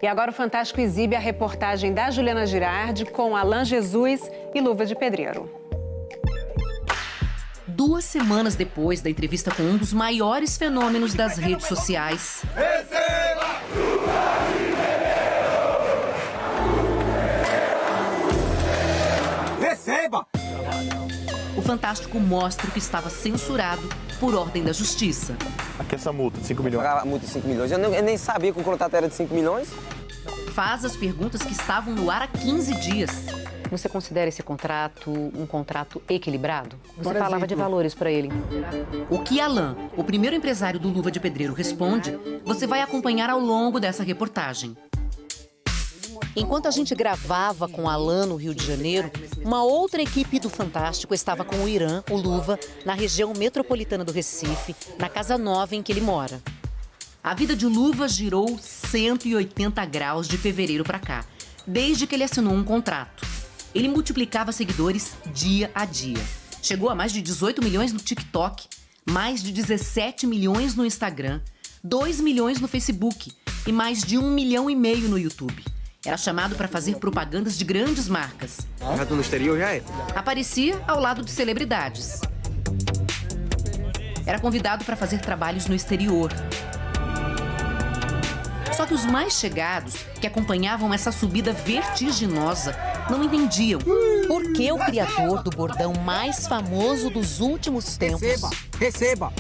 E agora o Fantástico exibe a reportagem da Juliana Girardi com Alan Jesus e Luva de Pedreiro. 2 semanas depois da entrevista com um dos maiores fenômenos das redes sociais... Receba! O Fantástico mostra o que estava censurado por ordem da Justiça. Aqui essa multa de 5 milhões. Pagar a multa de 5 milhões. Eu nem sabia que o contrato era de 5 milhões. Faz as perguntas que estavam no ar há 15 dias. Você considera esse contrato um contrato equilibrado? Você falava exemplo, de valores para ele. O que Alan, o primeiro empresário do Luva de Pedreiro, responde, você vai acompanhar ao longo dessa reportagem. Enquanto a gente gravava com Alan no Rio de Janeiro, uma outra equipe do Fantástico estava com o Irã, o Luva, na região metropolitana do Recife, na casa nova em que ele mora. A vida de Luva girou 180 graus de fevereiro para cá, desde que ele assinou um contrato. Ele multiplicava seguidores dia a dia. Chegou a mais de 18 milhões no TikTok, mais de 17 milhões no Instagram, 2 milhões no Facebook e mais de 1,5 milhão no YouTube. Era chamado para fazer propagandas de grandes marcas. Já tô no exterior, já é? Aparecia ao lado de celebridades. Era convidado para fazer trabalhos no exterior. Só que os mais chegados, que acompanhavam essa subida vertiginosa, não entendiam por que o criador do bordão mais famoso dos últimos tempos Receba!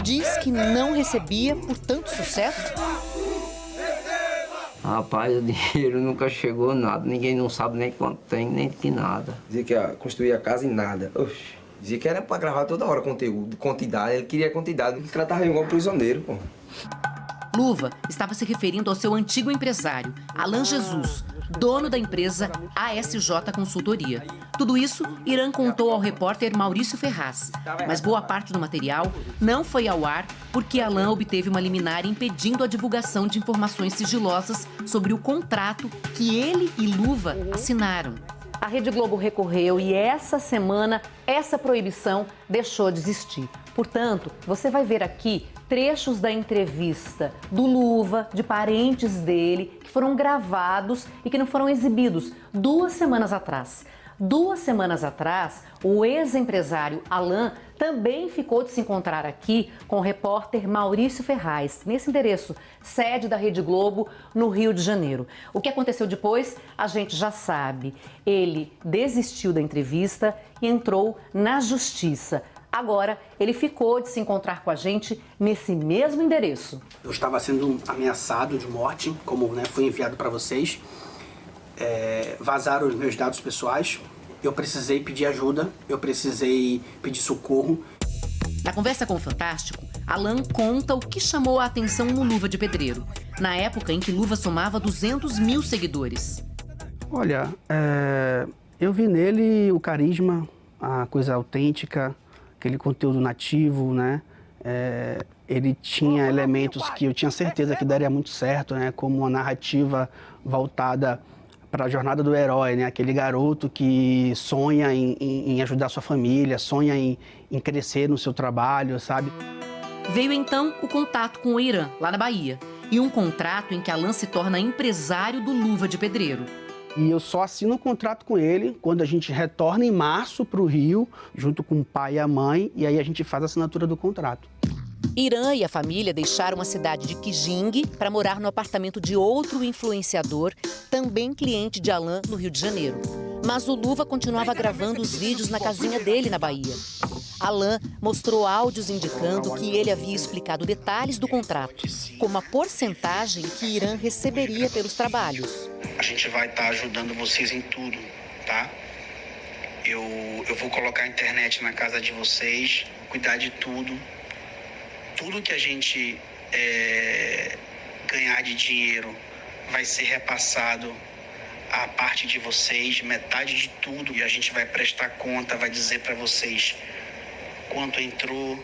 diz que não recebia por tanto sucesso. Rapaz, o dinheiro nunca chegou nada, ninguém não sabe nem quanto tem, nem que nada. Dizia que ia construir a casa em nada. Oxi. Dizia que era pra gravar toda hora conteúdo, quantidade, ele queria quantidade, ele tratava igual um prisioneiro, pô. Luva estava se referindo ao seu antigo empresário, Alan Jesus, dono da empresa ASJ Consultoria. Tudo isso, Irã contou ao repórter Maurício Ferraz. Mas boa parte do material não foi ao ar porque Alan obteve uma liminar impedindo a divulgação de informações sigilosas sobre o contrato que ele e Luva assinaram. A Rede Globo recorreu e essa semana essa proibição deixou de existir. Portanto, você vai ver aqui trechos da entrevista do Luva, de parentes dele, que foram gravados e que não foram exibidos 2 semanas atrás. 2 semanas atrás, o ex-empresário Alan também ficou de se encontrar aqui com o repórter Maurício Ferraz, nesse endereço, sede da Rede Globo, no Rio de Janeiro. O que aconteceu depois, a gente já sabe. Ele desistiu da entrevista e entrou na justiça. Agora, ele ficou de se encontrar com a gente nesse mesmo endereço. Eu estava sendo ameaçado de morte, como foi enviado para vocês. Vazaram os meus dados pessoais. Eu precisei pedir ajuda, eu precisei pedir socorro. Na conversa com o Fantástico, Alan conta o que chamou a atenção no Luva de Pedreiro, na época em que Luva somava 200 mil seguidores. Olha, eu vi nele o carisma, a coisa autêntica, aquele conteúdo nativo, né? Ele tinha elementos que eu tinha certeza que daria muito certo, né? Como uma narrativa voltada para a jornada do herói, né? Aquele garoto que sonha em ajudar sua família, sonha em crescer no seu trabalho, sabe? Veio então o contato com o Irã, lá na Bahia, e um contrato em que Alan se torna empresário do Luva de Pedreiro. E eu só assino o contrato com ele quando a gente retorna em março para o Rio, junto com o pai e a mãe, e aí a gente faz a assinatura do contrato. Irã e a família deixaram a cidade de Kijing para morar no apartamento de outro influenciador, também cliente de Alan, no Rio de Janeiro. Mas o Luva continuava gravando os vídeos na casinha dele, na Bahia. Alan mostrou áudios indicando que ele havia explicado detalhes do contrato, como a porcentagem que Irã receberia pelos trabalhos. A gente vai estar ajudando vocês em tudo, tá? Eu vou colocar a internet na casa de vocês, cuidar de tudo. Tudo que a gente ganhar de dinheiro vai ser repassado à parte de vocês, metade de tudo. E a gente vai prestar conta, vai dizer para vocês quanto entrou,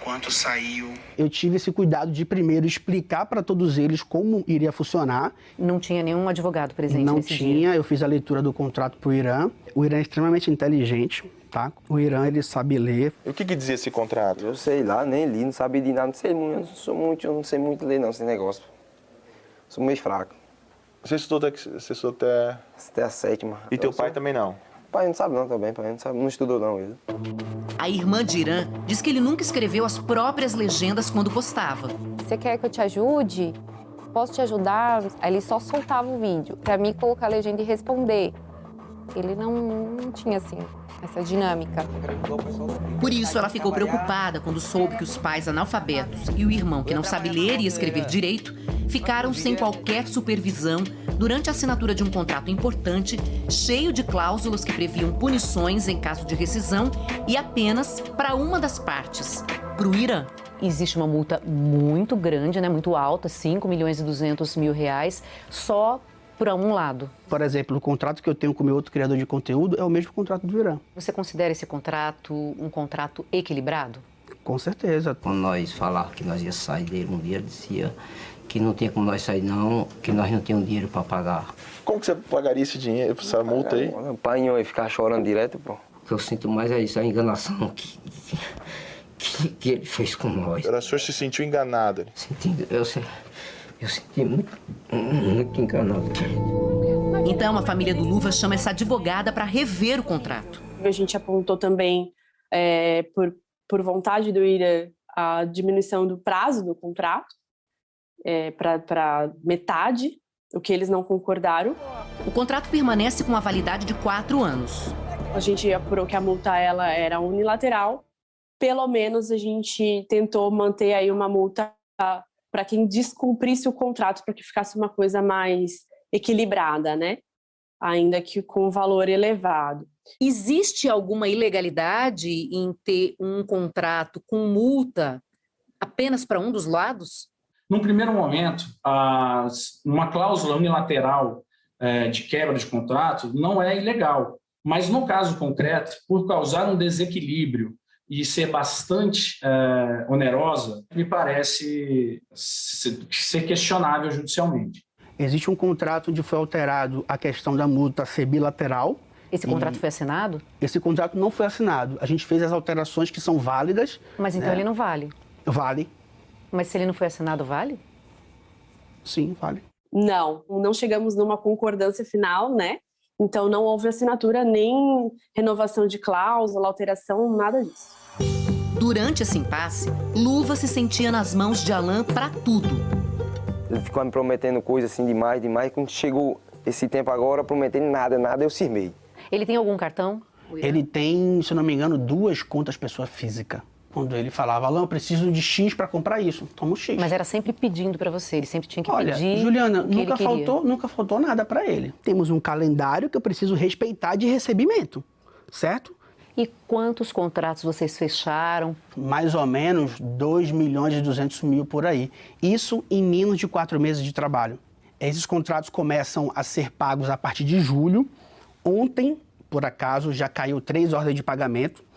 quanto saiu. Eu tive esse cuidado de primeiro explicar para todos eles como iria funcionar. Não tinha nenhum advogado presente nesse dia? Não tinha, eu fiz a leitura do contrato para o Irã. O Irã é extremamente inteligente, tá? O Irã, ele sabe ler. E o que dizia esse contrato? Eu sei lá, nem li, não sabia de nada, eu não sei muito ler não, esse negócio. Sou meio fraco. Você estudou até... Até a 7ª. E teu pai também não? Pai não sabe não também, pai não sabe, não estudou não ele. A irmã de Irã diz que ele nunca escreveu as próprias legendas quando postava. Você quer que eu te ajude? Posso te ajudar? Aí ele só soltava o vídeo para mim colocar a legenda e responder. Ele não tinha, assim, essa dinâmica. Por isso, ela ficou preocupada quando soube que os pais analfabetos e o irmão, que não sabe ler e escrever direito, ficaram sem qualquer supervisão durante a assinatura de um contrato importante, cheio de cláusulas que previam punições em caso de rescisão e apenas para uma das partes, para o Irã. Existe uma multa muito grande, né, muito alta, 5.200.000 reais, só para um lado. Por exemplo, o contrato que eu tenho com o meu outro criador de conteúdo é o mesmo contrato do Irã. Você considera esse contrato um contrato equilibrado? Com certeza. Quando nós falávamos que nós ia sair dele um dia, ele dizia que não tinha como nós sair não, que nós não tínhamos dinheiro para pagar. Como que você pagaria esse dinheiro, essa multa aí? O pai ia ficar chorando direto, pô. O que eu sinto mais é isso, a enganação que ele fez com nós. O senhor se sentiu enganado? Eu senti muito enganado. Então, a família do Luva chama essa advogada para rever o contrato. A gente apontou também, por vontade do Irã, a diminuição do prazo do contrato para metade, o que eles não concordaram. O contrato permanece com a validade de 4 anos. A gente apurou que a multa ela era unilateral. Pelo menos a gente tentou manter aí uma multa para quem descumprisse o contrato, para que ficasse uma coisa mais equilibrada, né? Ainda que com valor elevado. Existe alguma ilegalidade em ter um contrato com multa apenas para um dos lados? Num primeiro momento, uma cláusula unilateral de quebra de contrato não é ilegal, mas no caso concreto, por causar um desequilíbrio e ser bastante onerosa, me parece ser questionável judicialmente. Existe um contrato onde foi alterado a questão da multa ser bilateral. Esse contrato foi assinado? Esse contrato não foi assinado. A gente fez as alterações que são válidas. Mas então ele não vale? Vale. Mas se ele não foi assinado, vale? Sim, vale. Não chegamos numa concordância final, né? Então não houve assinatura, nem renovação de cláusula, alteração, nada disso. Durante esse impasse, Luva se sentia nas mãos de Alan para tudo. Ele ficou me prometendo coisas assim demais. Quando chegou esse tempo agora, prometendo nada, eu cismei. Ele tem algum cartão? Ele tem, se eu não me engano, 2 contas pessoa física. Quando ele falava, Alan, eu preciso de X para comprar isso, toma o X. Mas era sempre pedindo para você, ele sempre tinha que Olha, pedir. Juliana, o que nunca faltou nada para ele. Temos um calendário que eu preciso respeitar de recebimento, certo? E quantos contratos vocês fecharam? Mais ou menos 2.200.000 por aí. Isso em menos de 4 meses de trabalho. Esses contratos começam a ser pagos a partir de julho. Ontem, por acaso, já caiu 3 ordens de pagamento.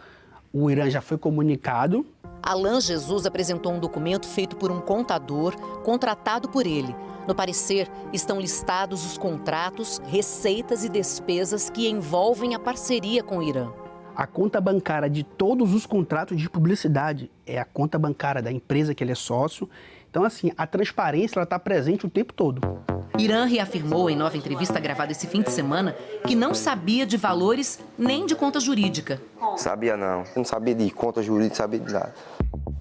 O Irã já foi comunicado. Alan Jesus apresentou um documento feito por um contador contratado por ele. No parecer, estão listados os contratos, receitas e despesas que envolvem a parceria com o Irã. A conta bancária de todos os contratos de publicidade é a conta bancária da empresa que ele é sócio. Então, assim, a transparência está presente o tempo todo. Irã reafirmou em nova entrevista gravada esse fim de semana que não sabia de valores nem de conta jurídica. Sabia não. Eu não sabia de conta jurídica, sabia de nada.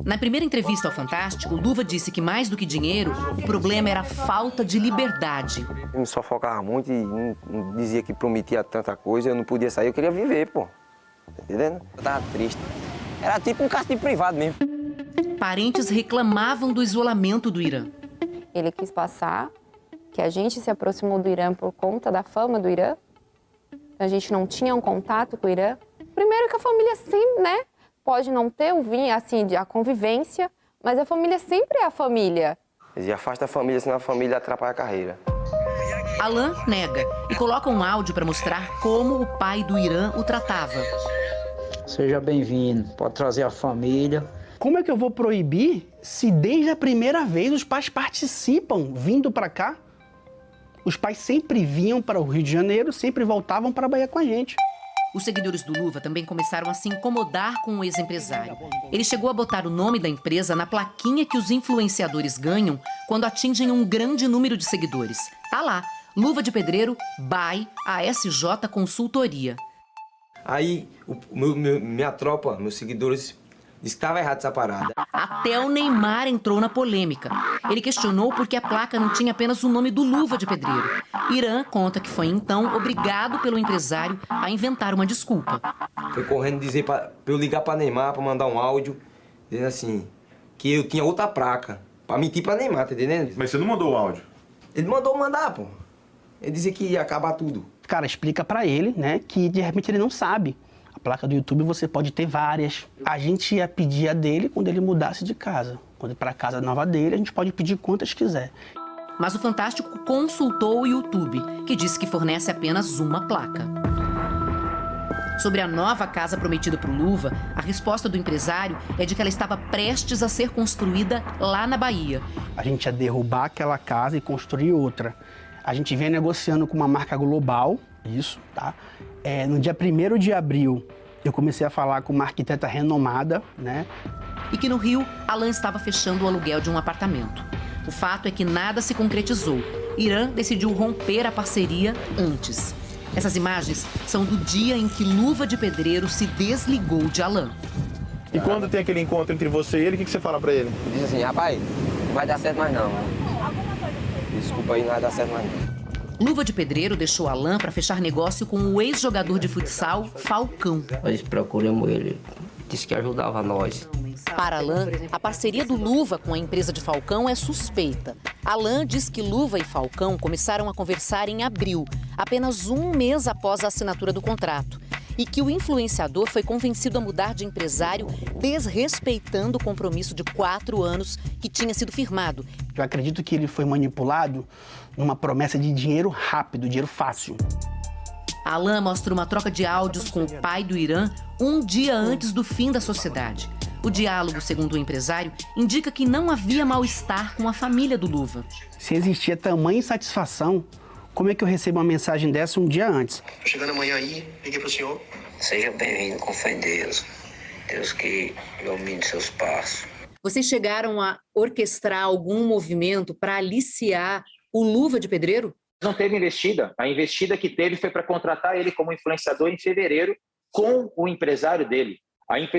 Na primeira entrevista ao Fantástico, Luva disse que mais do que dinheiro, o problema era a falta de liberdade. Eu me sufocava muito e não dizia que prometia tanta coisa, eu não podia sair, eu queria viver, pô. Tá entendendo? Eu tava triste. Era tipo um castigo privado mesmo. Parentes reclamavam do isolamento do Irã. Ele quis passar que a gente se aproximou do Irã por conta da fama do Irã. A gente não tinha um contato com o Irã. Primeiro que a família sempre, né? Pode não ter a convivência, mas a família sempre é a família. Eles afastam a família, senão a família atrapalha a carreira. Alan nega e coloca um áudio para mostrar como o pai do Irã o tratava. Seja bem-vindo, pode trazer a família. Como é que eu vou proibir se desde a primeira vez os pais participam vindo para cá? Os pais sempre vinham para o Rio de Janeiro, sempre voltavam para a Bahia com a gente. Os seguidores do Luva também começaram a se incomodar com o ex-empresário. Ele chegou a botar o nome da empresa na plaquinha que os influenciadores ganham quando atingem um grande número de seguidores. Tá lá, Luva de Pedreiro by ASJ Consultoria. Aí, minha tropa, meus seguidores, disse que estava errado essa parada. Até o Neymar entrou na polêmica. Ele questionou por que a placa não tinha apenas o nome do Luva de Pedreiro. Irã conta que foi, então, obrigado pelo empresário a inventar uma desculpa. Foi correndo dizer pra eu ligar pra Neymar, pra mandar um áudio, dizendo assim, que eu tinha outra placa. Pra mentir pra Neymar, tá entendendo? Mas você não mandou o áudio? Ele mandou mandar, pô. Ele dizia que ia acabar tudo. Cara, explica pra ele, né, que de repente ele não sabe. A placa do YouTube você pode ter várias. A gente ia pedir a dele quando ele mudasse de casa. Quando ir pra casa nova dele, a gente pode pedir quantas quiser. Mas o Fantástico consultou o YouTube, que disse que fornece apenas uma placa. Sobre a nova casa prometida para o Luva, a resposta do empresário é de que ela estava prestes a ser construída lá na Bahia. A gente ia derrubar aquela casa e construir outra. A gente vem negociando com uma marca global, isso, tá? No dia 1º de abril, eu comecei a falar com uma arquiteta renomada, né? E que no Rio, Alan estava fechando o aluguel de um apartamento. O fato é que nada se concretizou. Irã decidiu romper a parceria antes. Essas imagens são do dia em que Luva de Pedreiro se desligou de Alan. E quando tem aquele encontro entre você e ele, o que você fala pra ele? Diz assim, rapaz, não vai dar certo mais não. Desculpa aí, não vai dar certo mais não. Luva de Pedreiro deixou Alan para fechar negócio com o ex-jogador de futsal, Falcão. Nós procuramos ele, disse que ajudava nós. Para Alan, a parceria do Luva com a empresa de Falcão é suspeita. Alan diz que Luva e Falcão começaram a conversar em abril, apenas um mês após a assinatura do contrato. E que o influenciador foi convencido a mudar de empresário, desrespeitando o compromisso de 4 anos que tinha sido firmado. Eu acredito que ele foi manipulado numa promessa de dinheiro rápido, dinheiro fácil. Alan mostra uma troca de áudios com o pai do Irã um dia antes do fim da sociedade. O diálogo, segundo o empresário, indica que não havia mal-estar com a família do Luva. Se existia tamanha insatisfação, como é que eu recebo uma mensagem dessa um dia antes? Tô chegando amanhã aí, liguei pro senhor. Seja bem-vindo, com fé em Deus. Deus que ilumine seus passos. Vocês chegaram a orquestrar algum movimento para aliciar o Luva de Pedreiro? Não teve investida. A investida que teve foi para contratar ele como influenciador em fevereiro com o empresário dele.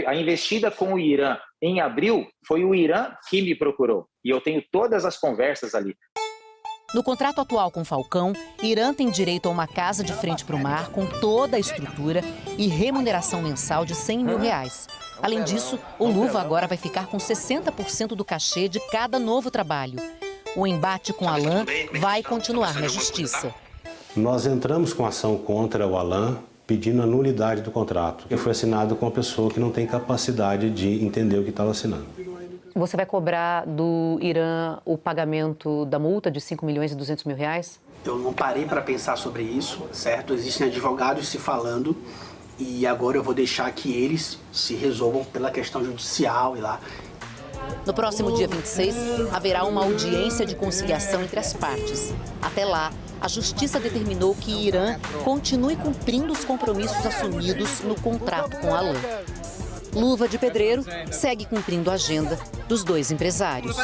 A investida com o Irã em abril foi o Irã que me procurou. E eu tenho todas as conversas ali. No contrato atual com Falcão, Irã tem direito a uma casa de frente para o mar com toda a estrutura e remuneração mensal de R$100 mil. Além disso, o Luva agora vai ficar com 60% do cachê de cada novo trabalho. O embate com Alan vai continuar na justiça. Nós entramos com ação contra o Alan, pedindo a nulidade do contrato, que foi assinado com uma pessoa que não tem capacidade de entender o que estava assinando. Você vai cobrar do Irã o pagamento da multa de R$5 milhões e 200 mil? Eu não parei para pensar sobre isso, certo? Existem advogados se falando e agora eu vou deixar que eles se resolvam pela questão judicial e lá. No próximo dia 26, haverá uma audiência de conciliação entre as partes. Até lá, a Justiça determinou que Irã continue cumprindo os compromissos assumidos no contrato com Alan. Luva de Pedreiro segue cumprindo a agenda dos dois empresários.